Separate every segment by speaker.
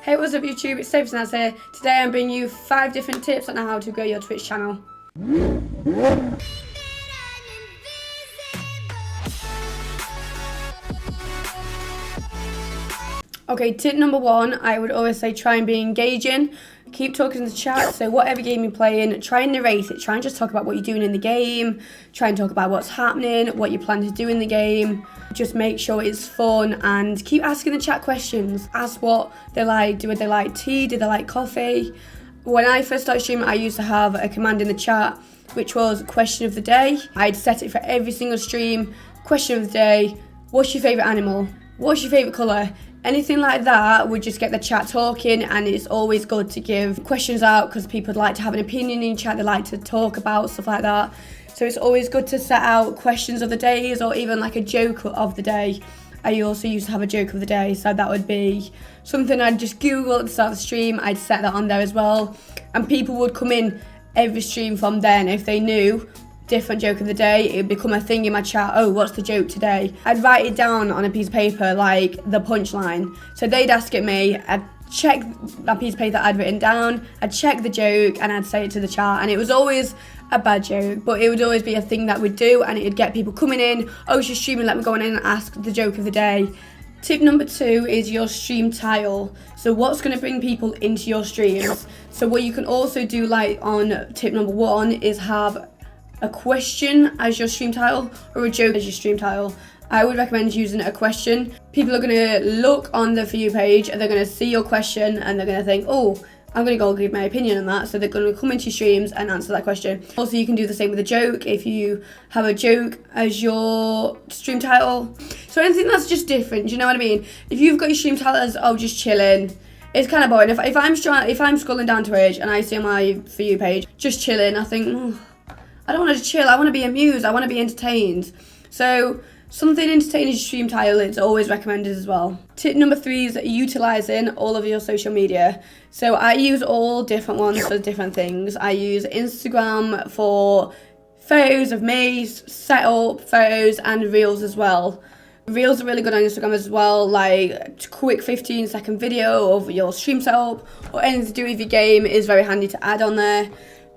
Speaker 1: Hey, what's up YouTube? It's Sophie Snaz here. Today I'm bringing you 5 different tips on how to grow your Twitch channel. Okay, tip number 1, I would always say try and be engaging. Keep talking in the chat, so whatever game you're playing, try and narrate it. Try and just talk about what you're doing in the game. Try and talk about what's happening, what you plan to do in the game. Just make sure it's fun and keep asking the chat questions. Ask what they like. Would they like tea? Did they like coffee? When I first started streaming, I used to have a command in the chat, which was question of the day. I'd set it for every single stream. Question of the day, what's your favourite animal? What's your favourite colour? Anything like that would just get the chat talking, and it's always good to give questions out because people like to have an opinion in chat, they like to talk about stuff like that. So it's always good to set out questions of the days or even like a joke of the day. I also used to have a joke of the day, so that would be something I'd just Google at the start of the stream. I'd set that on there as well, and people would come in every stream from then if they knew different joke of the day. It would become a thing in my chat. Oh, what's the joke today? I'd write it down on a piece of paper, like the punchline. So they'd ask it me, I'd check that piece of paper that I'd written down, I'd check the joke, and I'd say it to the chat. And it was always a bad joke, but it would always be a thing that we'd do, and it'd get people coming in. Oh, she's streaming, let me go on in and ask the joke of the day. Tip number 2 is your stream title. So what's going to bring people into your streams? So what you can also do, like on tip number 1, is have a question as your stream title or a joke as your stream title. I would recommend using a question. People are going to look on the For You page and they're going to see your question and they're going to think, oh, I'm going to go give my opinion on that. So they're going to come into your streams and answer that question. Also, you can do the same with a joke if you have a joke as your stream title. So anything that's just different, do you know what I mean? If you've got your stream title as, oh, just chilling, it's kind of boring. If I'm scrolling down Twitch and I see on my For You page, just chilling, I think, oh, I don't want to chill, I want to be amused, I want to be entertained. So something entertaining as your stream title is always recommended as well. Tip number 3 is utilising all of your social media. So I use all different ones for different things. I use Instagram for photos of me, setup photos, and reels as well. Reels are really good on Instagram as well, like a quick 15-second video of your stream setup or anything to do with your game is very handy to add on there.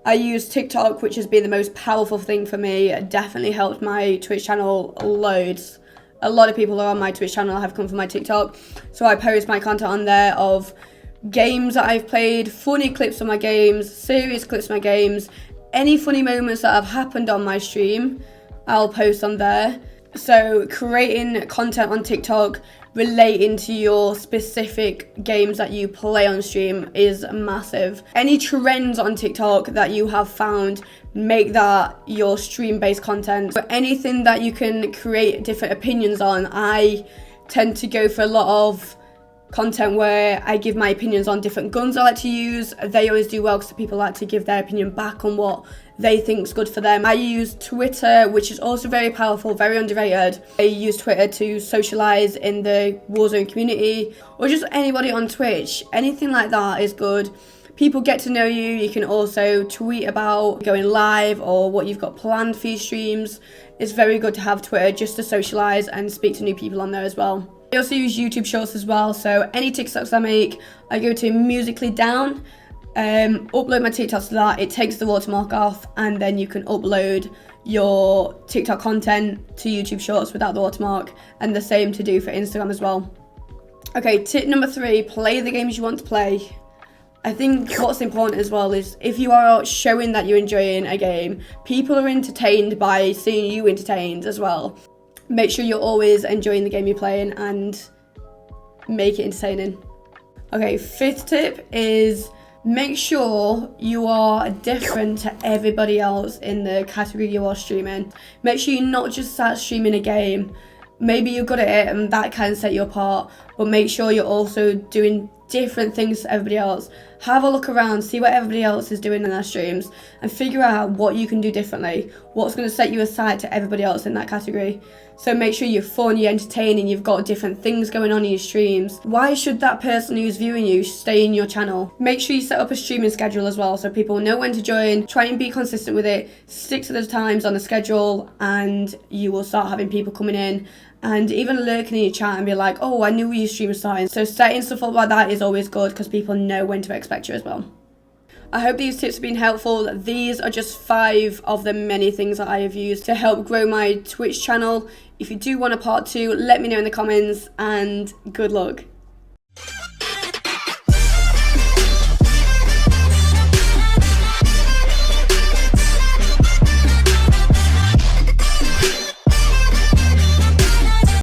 Speaker 1: I use TikTok, which has been the most powerful thing for me. It definitely helped my Twitch channel loads. A lot of people who are on my Twitch channel have come from my TikTok. So I post my content on there of games that I've played, funny clips of my games, serious clips of my games, any funny moments that have happened on my stream, I'll post on there. So creating content on TikTok relating to your specific games that you play on stream is massive. Any trends on TikTok that you have found, make that your stream-based content. But anything that you can create different opinions on, I tend to go for a lot of content where I give my opinions on different guns I like to use. They always do well because people like to give their opinion back on what they think is good for them. I use Twitter, which is also very powerful, very underrated. I use Twitter to socialise in the Warzone community, or just anybody on Twitch. Anything like that is good. People get to know you. You can also tweet about going live or what you've got planned for your streams. It's very good to have Twitter just to socialise and speak to new people on there as well. I also use YouTube Shorts as well, so any TikToks I make, I go to Musically Down, upload my TikToks to that, it takes the watermark off, and then you can upload your TikTok content to YouTube Shorts without the watermark, and the same to do for Instagram as well. Okay, tip number 3, play the games you want to play. I think what's important as well is if you are showing that you're enjoying a game, people are entertained by seeing you entertained as well. Make sure you're always enjoying the game you're playing and make it entertaining. Okay, 5th tip is make sure you are different to everybody else in the category you are streaming. Make sure you not just start streaming a game. Maybe you're good at it and that can set you apart, but make sure you're also doing different things to everybody else. Have a look around, see what everybody else is doing in their streams, and figure out what you can do differently, what's going to set you aside to everybody else in that category. So make sure you're fun, you're entertaining, you've got different things going on in your streams. Why should that person who's viewing you stay in your channel? Make sure you set up a streaming schedule as well so people know when to join. Try and be consistent with it, stick to the times on the schedule, and you will start having people coming in and even lurking in your chat and be like, oh, I knew your stream was starting. So setting stuff up like that is always good because people know when to expect you as well. I hope these tips have been helpful. These are just 5 of the many things that I have used to help grow my Twitch channel. If you do want a part 2, let me know in the comments, and good luck.